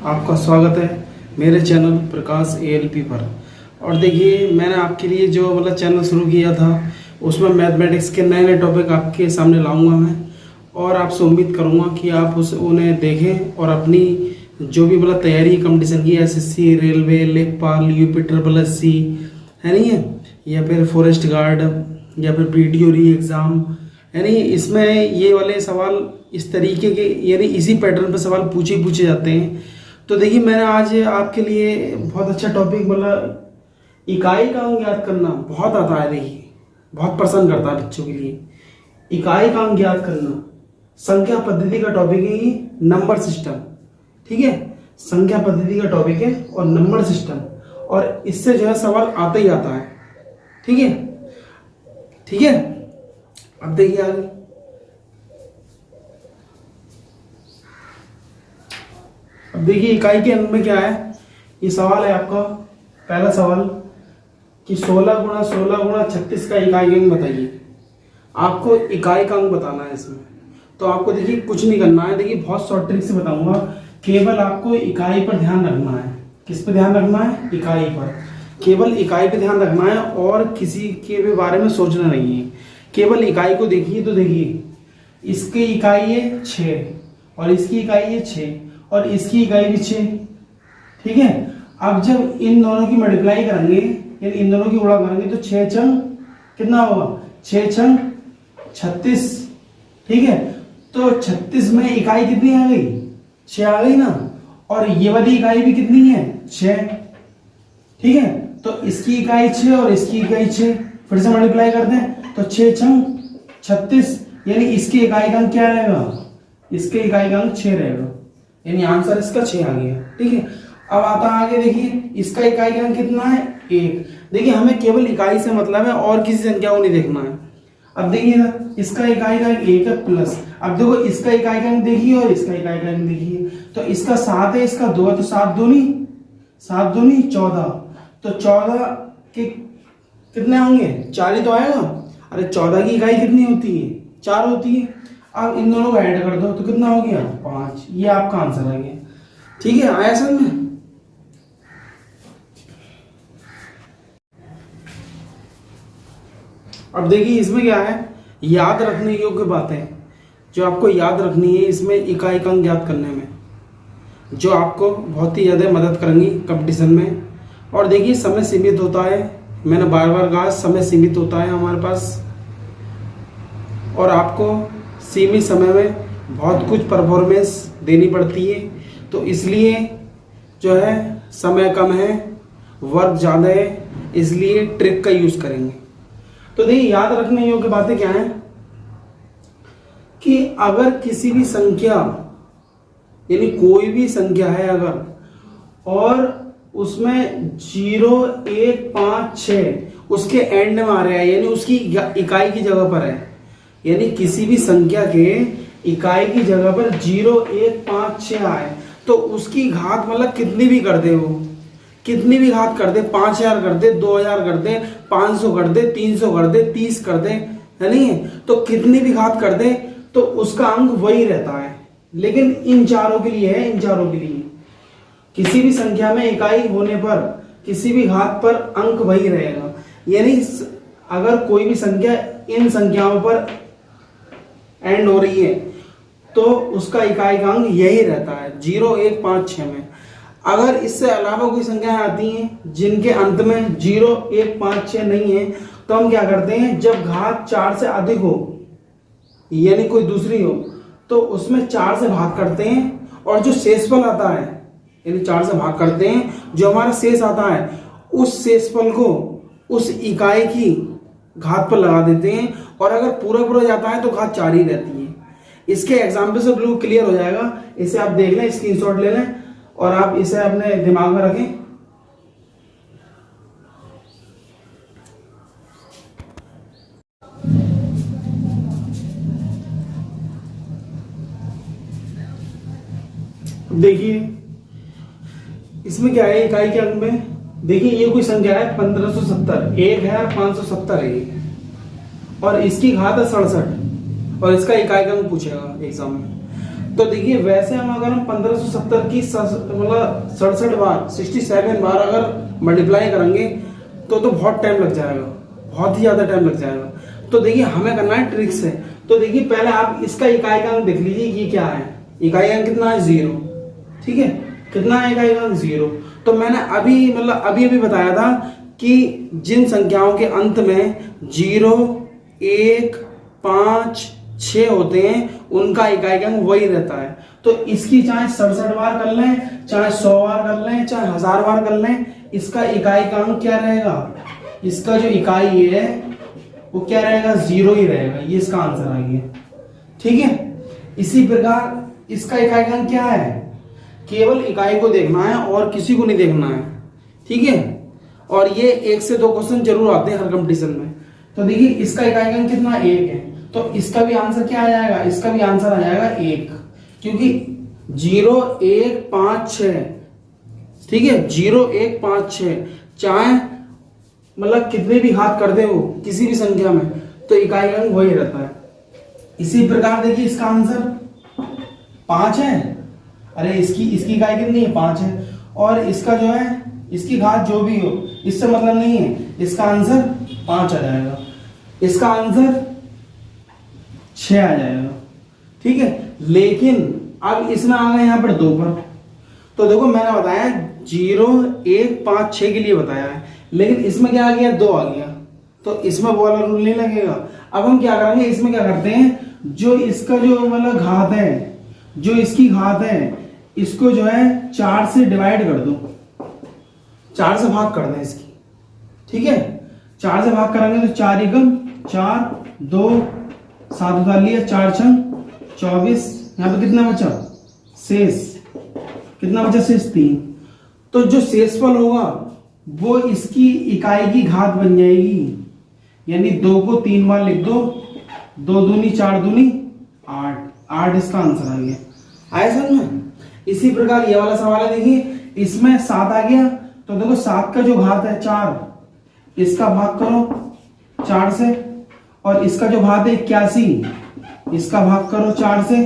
आपका स्वागत है मेरे चैनल प्रकाश एएलपी पर। और देखिए, मैंने आपके लिए जो चैनल शुरू किया था उसमें मैथमेटिक्स के नए नए टॉपिक आपके सामने लाऊंगा मैं, और आपसे उम्मीद करूंगा कि आप उन्हें देखें और अपनी जो भी तैयारी कंपटीशन की, एसएससी, रेलवे, लेखपाल, यूपी SSC है नहीं है, या फिर फॉरेस्ट गार्ड, या फिर पीटीओ री एग्ज़ाम, यानी इसमें ये वाले सवाल इस तरीके के, यानी इसी पैटर्न पर सवाल पूछे जाते हैं। तो देखिए, मैंने आज आपके लिए बहुत अच्छा टॉपिक इकाई का अंक याद करना बहुत आता है। देखिए, बहुत पसंद करता है बच्चों के लिए इकाई का अंक याद करना। संख्या पद्धति का टॉपिक है ये, नंबर सिस्टम। ठीक है, संख्या पद्धति का टॉपिक है और नंबर सिस्टम, और इससे जो है सवाल आता ही आता है। ठीक है, ठीक है। अब देखिए आगे, अब देखिए इकाई के अंक में क्या है। ये सवाल है आपका, पहला सवाल कि 16 गुणा 16 गुणा 36 का इकाई अंक बताइए। आपको इकाई का अंक बताना है इसमें। तो आपको देखिए कुछ नहीं करना है, देखिए बहुत शॉर्ट ट्रिक से बताऊंगा। केवल आपको इकाई पर ध्यान रखना है। किस पर ध्यान रखना है? इकाई पर। केवल इकाई पर ध्यान रखना है और किसी के भी बारे में सोचना नहीं है। केवल इकाई को देखिए। तो देखिए, इसकी इकाई है 6 और इसकी इकाई है 6 और इसकी इकाई भी 6। ठीक है, अब जब इन दोनों की मल्टीप्लाई करेंगे, यानी इन दोनों की गुणा करेंगे, तो 6 छंग कितना होगा? 6 छंग 36। ठीक है, तो 36 में इकाई कितनी आ गई? 6 आ गई ना। और ये वाली इकाई भी कितनी है? 6। ठीक है, तो इसकी इकाई 6 और इसकी इकाई 6, फिर से मल्टीप्लाई करते हैं तो 6 छंग 36, यानी इसकी इकाई का अंक क्या रहेगा? इसके इकाई का अंक 6 रहेगा, यानी आंसर इसका 6 आ गया। ठीक है, अब आता आगे, देखिए इसका इकाई का अंक कितना है? 1। देखिए, हमें केवल इकाई से मतलब है और किसी संख्या को नहीं देखना है। अब देखिए ना, इसका इकाई का अंक 1 है प्लस, अब देखो इसका इकाई का अंक देखिए और इसका इकाई का अंक देखिए। तो इसका 7 है, इसका 2 है, तो 7 दूनी 14। तो 14 के कितने होंगे? 4 ही तो आएगा। अरे 14 की इकाई कितनी होती है? 4 होती है। अब इन दोनों को ऐड कर दो तो कितना हो गया? 5। ये आपका आंसर आ गया। ठीक है, आया समझ में? अब देखिए इसमें क्या है, याद रखने योग्य बातें जो आपको याद रखनी है इसमें इकाई का अंक याद करने में, जो आपको बहुत ही ज़्यादा मदद करेंगी कंपटीशन में। और देखिए, समय सीमित होता है। मैंने बार बार कहा, समय सीमित होता है हमारे पास, और आपको सीमित समय में बहुत कुछ परफॉर्मेंस देनी पड़ती है। तो इसलिए जो है समय कम है, वर्क ज़्यादा है, इसलिए ट्रिक का यूज़ करेंगे। तो देखिए, याद रखने योग्य बातें क्या हैं कि अगर किसी भी संख्या, यानी कोई भी संख्या है अगर, और उसमें 0, 1, 5, 6 उसके एंड में आ रहा है, यानी उसकी इकाई की जगह पर है, यानी किसी भी संख्या के इकाई की जगह पर 0, 1, 5, 6 आए, तो उसकी घात कितनी भी कर दे, वो कितनी भी घात कर दे, 5000 कर दे, 2000 कर दे, 500 कर दे, 300 कर दे, 30 कर दे, है नहीं? तो कितनी भी घात कर दे तो उसका अंक वही रहता है। लेकिन इन चारों के लिए है, इन चारों के लिए किसी भी संख्या में इकाई होने पर किसी भी घात पर अंक वही रहेगा। यानी अगर कोई भी संख्या इन संख्याओं पर एंड हो रही है तो उसका इकाई का अंक यही रहता है, 0, 1, 5, 6 में। अगर इससे अलावा कोई संख्याएं आती हैं जिनके अंत में 0, 1, 5, 6 नहीं है, तो हम क्या करते हैं, जब घात 4 से अधिक हो, यानी कोई दूसरी हो, तो उसमें 4 से भाग करते हैं, और जो शेषफल आता है, यानी 4 से भाग करते हैं, जो हमारा शेष आता है, उस शेषफल को उस इकाई की घात पर लगा देते हैं, और अगर पूरा जाता है तो घात 4 ही रहती है। इसके एग्जाम्पल से बिल्कुल क्लियर हो जाएगा। इसे आप देख लें, स्क्रीनशॉट ले लें और आप इसे अपने दिमाग में रखें। देखिए इसमें क्या है, इकाई के अंक में देखिए, ये कोई संख्या है 1570, 1 है 570 है ये, और इसकी घात है 67, और इसका इकाई का अंक पूछेगा एग्जाम में। तो देखिए वैसे अगर हम 1570 की मतलब 67 बार 67 बार अगर मल्टीप्लाई करेंगे तो बहुत टाइम लग जाएगा, बहुत ही ज्यादा टाइम लग जाएगा। तो देखिए हमें करना है ट्रिक से। तो देखिए पहले आप इसका इकाई का अंक देख लीजिए, ये क्या है, इकाई अंक कितना है 0, ठीक है, कितना है इकाई अंक 0। तो मैंने अभी मतलब अभी बताया था कि जिन संख्याओं के अंत में 0, 1, 5, 6 होते हैं उनका इकाई अंक वही रहता है। तो इसकी चाहे 67 बार कर लें, चाहे 100 बार कर लें, चाहे 1000 बार कर लें, इसका इकाई का अंक क्या रहेगा, इसका जो इकाई है वो क्या रहेगा, 0 ही रहेगा। ये इसका आंसर आ गया, ठीक है। इसी प्रकार इसका इकाई का अंक क्या है, केवल इकाई को देखना है और किसी को नहीं देखना है, ठीक है। और ये 1 से 2 क्वेश्चन जरूर आते हैं हर कंपटीशन में। तो देखिए इसका इकाई का अंक कितना, 1 है, तो इसका भी आंसर क्या आ जाएगा, इसका भी आंसर आ जाएगा 1, क्योंकि 0, 1, 5, 6, ठीक है, 0, 1, 5, 6 चाहे मतलब कितने भी घात कर दे हो किसी भी संख्या में, तो इकाई अंक वही रहता है। इसी प्रकार देखिए इसका आंसर 5 है, अरे इसकी इकाई कितनी है, 5 है, और इसका जो है इसकी घात जो भी हो इससे मतलब नहीं है, इसका आंसर 5 आ जाएगा, इसका आंसर 6 आ जाएगा, ठीक है। लेकिन अब इसमें आ गए यहां पर 2 पर। तो देखो मैंने बताया 0, 1, 5, 6 के लिए बताया है, लेकिन इसमें क्या आ गया, 2 आ गया, तो इसमें वो वाला रूल नहीं लगेगा। अब हम क्या करेंगे, इसमें क्या करते हैं, जो इसका जो मतलब घात है, जो इसकी घात है, इसको जो है 4 से डिवाइड कर दो, 4 से भाग कर दें इसकी, ठीक है। 4 से भाग करेंगे तो 4 एकम 4, 2, 7 उतार लिया, 4 छंग 24, यहाँ पे कितना बचा शेष, कितना बचा शेष 3। तो जो शेषफल होगा वो इसकी इकाई की घात बन जाएगी, यानी 2 को 3 बार लिख दो, 2 दूनी 4 दूनी 8, 8 इसका आंसर आ गया। आया समझ में। इसी प्रकार ये वाला सवाल है, देखिए इसमें 7 आ गया, तो देखो 7 का जो घात है 4, इसका भाग करो 4 से, और इसका जो घात है 81, इसका भाग करो 4 से,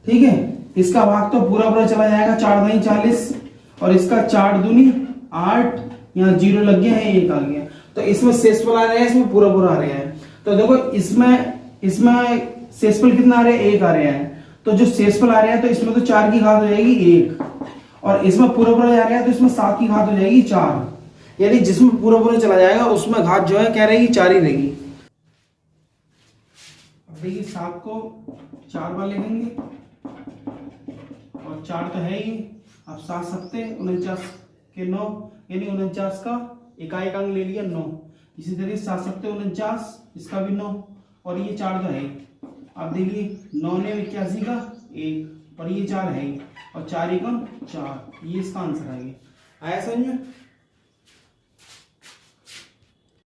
ठीक है। इसका भाग तो पूरा चला जाएगा, 4 दूनी 40, और इसका 4 दूनी 8, यहाँ 0 लग गया है, 1 आ गया। तो इसमें शेषफल आ रहा है, इसमें पूरा आ रहा है। तो देखो इसमें शेषफल कितना आ रहा है, 1 आ रहा है। तो जो शेषफल आ रहा है तो इसमें तो 4 की घात हो जाएगी 1, और इसमें पूरा जा रहा है तो इसमें 7 की घात हो जाएगी 4, यानी जिसमें पूरा चला जाएगा उसमें घात जो है क्या रहेगी, 4 ही रहेगी। अब देखिए 7 को 4 बार लिखेंगे, और 4 तो है ही, अब 7 सत्ते 49 के 9, यानी 49 का इकाई का अंक ले लिया 9। इसी तरीके 7 सत्ते 49, इसका भी 9, और ये 4 तो है। अब देखिए 9 ने 81 का 1, और ये 4 है, और 4 एकम 4, ये इसका आंसर आ गया। आया समझ में।